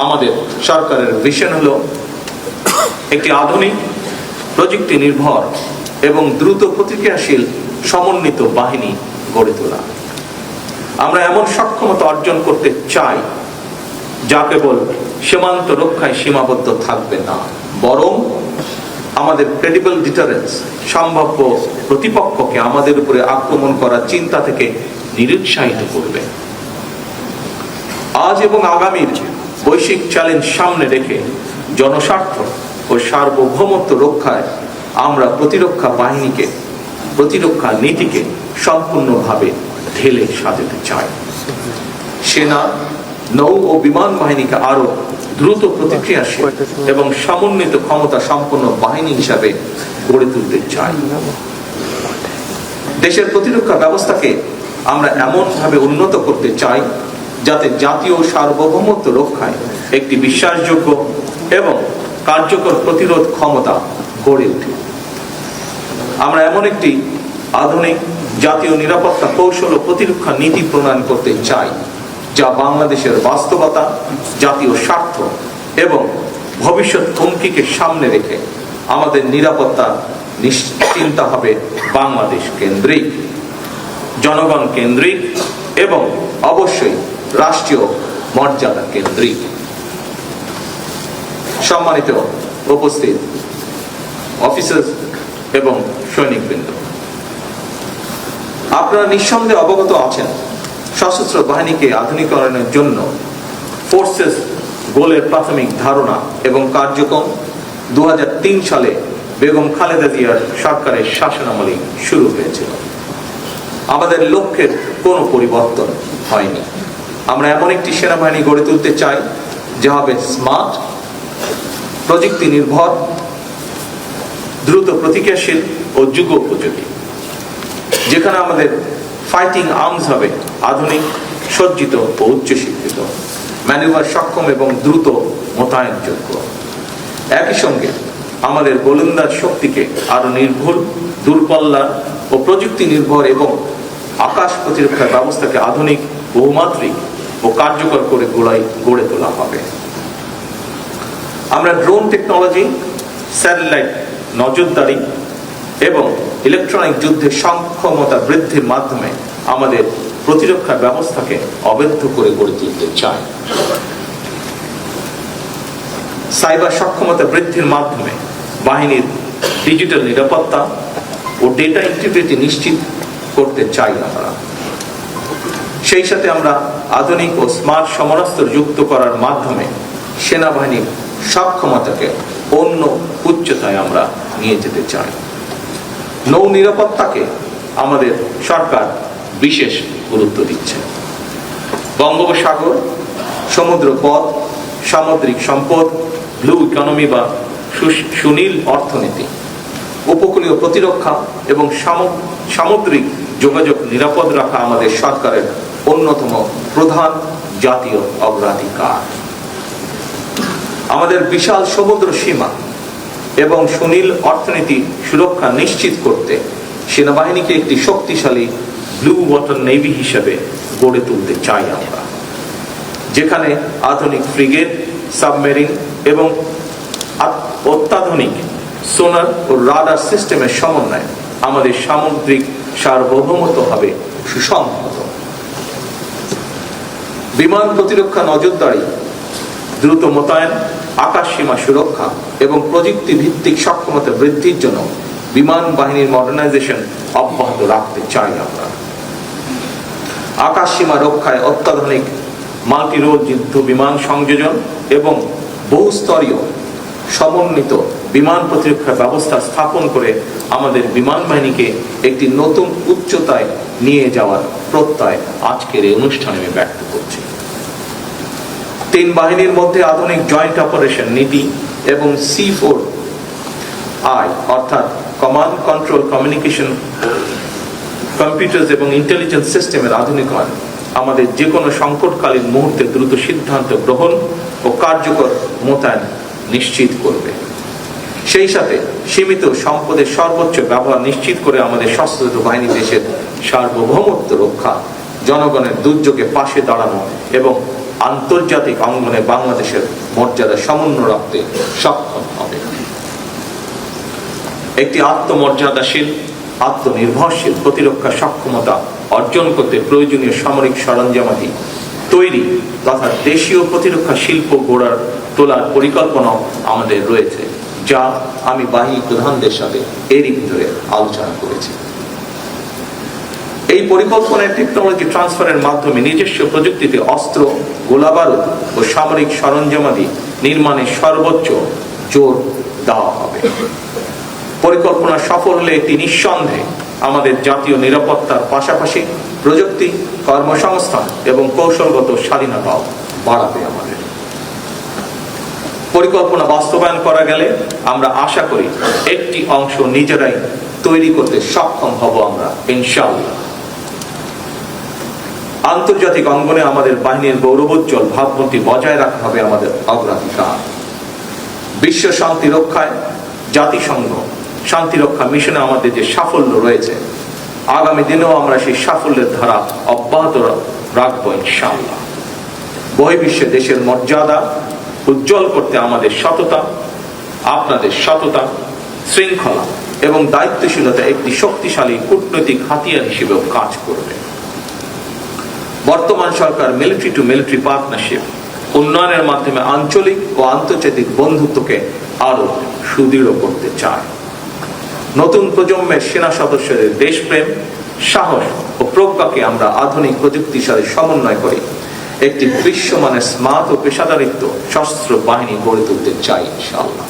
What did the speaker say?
আমাদের সরকারের ভিশন হলো একটি আধুনিক প্রযুক্তি নির্ভর এবং দ্রুত প্রতিক্রিয়াশীল সমন্বিত বাহিনী গড়ে তোলা। আমরা এমন সক্ষমতা অর্জন করতে চাই যা কেবল সীমান্ত রক্ষায় সীমাবদ্ধ থাকবে না, বরং আমাদের ক্রেডিবল ডিটারেন্স, সম্ভাব্য প্রতিপক্ষকে আমাদের উপরে আক্রমণ করার চিন্তা থেকে নিরুৎসাহিত করবে। আজ এবং আগামীর বৈশ্বিক চ্যালেঞ্জ সামনে রেখে জনস্বার্থ ও সার্বভৌমত্ব রক্ষায় আমরা প্রতিরক্ষা নীতিকে সম্পূর্ণভাবে ঢেলে সাজাতে চাই। সেনা, নৌ ও বিমান বাহিনীকে আরো দ্রুত প্রতিক্রিয়াশীল এবং সমন্বিত ক্ষমতা সম্পন্ন বাহিনী হিসাবে গড়ে তুলতে চাই। দেশের প্রতিরক্ষা ব্যবস্থাকে আমরা এমনভাবে উন্নত করতে চাই যাতে জাতীয় সার্বভৌমত্ব রক্ষায় একটি বিশ্বাসযোগ্য এবং কার্যকর প্রতিরোধ ক্ষমতা গড়ে ওঠে। আমরা এমন একটি আধুনিক জাতীয় নিরাপত্তা কৌশল ও প্রতিরক্ষা নীতি প্রণয়ন করতে চাই যা বাংলাদেশের বাস্তবতা, জাতীয় স্বার্থ এবং ভবিষ্যৎ হুমকিকে সামনে রেখে আমাদের নিরাপত্তা নিশ্চিন্ত হবে বাংলাদেশ কেন্দ্রিক, জনগণ কেন্দ্রিক এবং অবশ্যই রাষ্ট্রীয় মর্যাদা কেন্দ্রিক। সম্মানিত উপস্থিত অফিসার এবং সৈনিকবৃন্দ, আপনারা নিঃসন্দেহে অবগত আছেন সশস্ত্র বাহিনীকে আধুনিকরণের জন্য ফোর্সেস গোলের প্রাথমিক ধারণা এবং কার্যক্রম 2003 সালে বেগম খালেদা জিয়ার সরকারের শাসনামলে শুরু হয়েছিল। আমাদের লক্ষ্যের কোনো পরিবর্তন হয়নি। আমরা এমন একটি সেনাবাহিনী গড়ে তুলতে চাই যা হবে স্মার্ট, প্রযুক্তি নির্ভর, দ্রুত প্রতিক্রিয়াশীল ও যুগোপযোগী, যেখানে আমাদের ফাইটিং আর্মস হবে আধুনিক, সজ্জিত ও উচ্চশিক্ষিত, ম্যানুভার সক্ষম এবং দ্রুত মোতায়েনযোগ্য। একই সঙ্গে আমাদের গোলন্দাজ শক্তিকে আরো নির্ভুল, দূরপাল্লার ও প্রযুক্তি নির্ভর এবং আকাশ প্রতিরক্ষা ব্যবস্থাকে আধুনিক, বহুমাত্রিক ও কার্যকর করে গড়ে তোলা হবে। আমরা ড্রোন টেকনোলজি, স্যাটেলাইট নজরদারি এবং ইলেকট্রনিক যুদ্ধের সক্ষমতা বৃদ্ধির মাধ্যমে আমাদের প্রতিরক্ষা ব্যবস্থাকে অবৈধ করে গড়ে তুলতে চাই। সাইবার সক্ষমতা বৃদ্ধির মাধ্যমে বাহিনীর ডিজিটাল নিরাপত্তা ও ডেটা ইন্টিগ্রিটি নিশ্চিত করতে চাই আমরা। সেই সাথে আমরা আধুনিক ও স্মার্ট সমরাস্ত্র যুক্ত করার মাধ্যমে সেনাবাহিনীর সক্ষমতাকে অন্য উচ্চতায় আমরা নিয়ে যেতে চাই। নৌ নিরাপত্তাকে আমাদের সরকার বিশেষ গুরুত্ব দিচ্ছে। বঙ্গোপসাগর, সমুদ্র পথ, সামুদ্রিক সম্পদ, ব্লু ইকোনমি বা সুনীল অর্থনীতি, উপকূলীয় প্রতিরক্ষা এবং সামুদ্রিক যোগাযোগ নিরাপদ রাখা আমাদের সরকারের অন্যতম প্রধান জাতীয় অগ্রাধিকার। আমাদের বিশাল সমুদ্র সীমা এবং সুনীল অর্থনীতি সুরক্ষা নিশ্চিত করতে সেনাবাহিনীকে একটি শক্তিশালী ব্লু ওয়াটার নেভি হিসেবে গড়ে তুলতে চাই আমরা, যেখানে আধুনিক ফ্রিগেট, সাবমেরিন এবং অত্যাধুনিক সোনার ও রাডার সিস্টেমের সমন্বয়ে আমাদের সামুদ্রিক সার্বভৌমত্ব হবে সুসংহত। বিমান প্রতিরক্ষা নজরদারি, দ্রুত মোতায়েন, আকাশ সীমা সুরক্ষা এবং প্রযুক্তি ভিত্তিক সক্ষমতা বৃদ্ধির জন্য বিমান বাহিনীর মডার্নাইজেশন অব্যাহত রাখতে চাই আমরা। আকাশ সীমা রক্ষায় অত্যাধুনিক মাল্টি রোল যুদ্ধ বিমান সংযোজন এবং বহুস্তরীয় সমন্বিত বিমান প্রতিরক্ষা ব্যবস্থা স্থাপন করে আমাদের বিমান বাহিনীকে একটি নতুন উচ্চতায় নিয়ে যাওয়ার প্রত্যয় আজকের এই অনুষ্ঠানে আমি ব্যক্ত করছি। 3 বাহিনীর মধ্যে আধুনিক জয়েন্ট অপারেশন নীতি এবং C4I অর্থাৎ কমান্ড, কন্ট্রোল, কমিউনিকেশন, কম্পিউটার এবং ইন্টেলিজেন্স সিস্টেমের আধুনিকায়ন আমাদের যে কোনো সংকটকালীন মুহূর্তে দ্রুত সিদ্ধান্ত গ্রহণ ও কার্যকর মোতায়েন নিশ্চিত করবে। সেই সাথে সীমিত সম্পদের সর্বোচ্চ ব্যবহার নিশ্চিত করে আমাদের সশস্ত্র বাহিনী দেশের সার্বভৌমত্ব রক্ষা, জনগণের দুর্যোগে পাশে দাঁড়ানো এবং আন্তর্জাতিক অঙ্গনে বাংলাদেশের মর্যাদা সমুন্নত রাখতে সক্ষম হবে। একটি আত্মমর্যাদাশীল, আত্মনির্ভরশীল প্রতিরক্ষা সক্ষমতা অর্জন করতে প্রয়োজনীয় সামরিক সরঞ্জামাদি তৈরি তথা দেশীয় প্রতিরক্ষা শিল্প গড়ার তোলার পরিকল্পনা আমাদের রয়েছে, যা আমি বাহিনী প্রধানদের সাথে এরই ভিতরে আলোচনা করেছি। এই পরিকল্পনার টেকনোলজি ট্রান্সফারের মাধ্যমে নিজস্ব প্রযুক্তিতে অস্ত্র, গোলাবারুদ ও সামরিক সরঞ্জামাদি নির্মাণে সর্বোচ্চ জোর দেওয়া হবে। পরিকল্পনা সফল হলে এটি নিঃসন্দেহে আমাদের জাতীয় নিরাপত্তার পাশাপাশি প্রযুক্তি, কর্মসংস্থান এবং কৌশলগত স্বাধীনতাও বাড়াবে আমাদের। পরিকল্পনা বাস্তবায়ন করা গেলে আমরা আশা করি একটি অংশ নিজেরাই তৈরি করতে সক্ষম হব আমরা, ইনশাআল্লাহ। আন্তর্জাতিক অঙ্গনে আমাদের বাহিনীর গৌরবোজ্জ্বল ভাবমূর্তি বজায় রাখা হবে আমাদের অগ্রাধিকার। বিশ্ব শান্তি রক্ষায় জাতিসংঘ শান্তিরক্ষা মিশনে আমাদের যে সাফল্য রয়েছে, আগামী দিনেও আমরা সেই সাফল্যের ধারা অব্যাহত রাখবো ইনশাআল্লাহ। বহির্বিশ্বে দেশের মর্যাদা উজ্জ্বল করতে আমাদের সততা, আপনাদের সততা, শৃঙ্খলা এবং দায়িত্বশীলতা একটি শক্তিশালী কূটনৈতিক হাতিয়ার হিসেবেও কাজ করবে। বর্তমান সরকার মিলিটারি টু মিলিটারি পার্টনারশিপ উন্নয়নের মাধ্যমে আঞ্চলিক ও আন্তর্জাতিক বন্ধুত্বকে আরো সুদৃঢ় করতে চায়। নতুন প্রজন্মের সেনা সদস্যদের দেশপ্রেম, সাহস ও প্রজ্ঞাকে আমরা আধুনিক প্রযুক্তির সাথে সমন্বয় করে একটি বিশ্বমানের স্মার্ট ও পেশাদারিত্ব সশস্ত্র বাহিনী গড়ে তুলতে চাই ইনশাআল্লাহ।